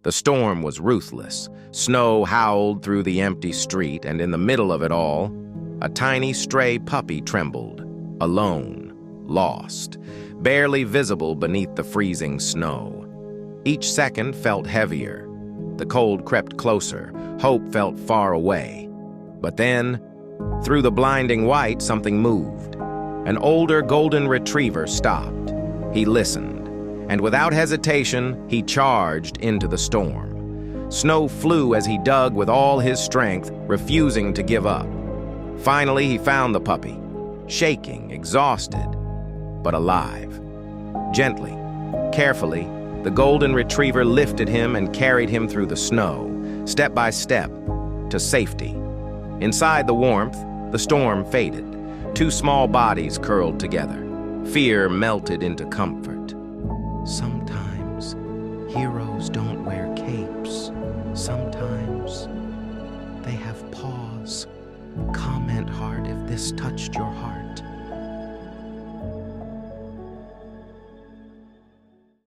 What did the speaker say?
The storm was ruthless. Snow howled through the empty street, and in the middle of it all, a tiny stray puppy trembled, alone, lost, barely visible beneath the freezing snow. Each second felt heavier. The cold crept closer. Hope felt far away. But then, through the blinding white, something moved. An older golden retriever stopped. He listened, and without hesitation, he charged into the storm. Snow flew as he dug with all his strength, refusing to give up. Finally, he found the puppy, shaking, exhausted, but alive. Gently, carefully, the golden retriever lifted him and carried him through the snow, step by step, to safety. Inside the warmth, the storm faded. Two small bodies curled together. Fear melted into comfort. Sometimes heroes don't wear capes. Sometimes they have paws. Comment hard if this touched your heart.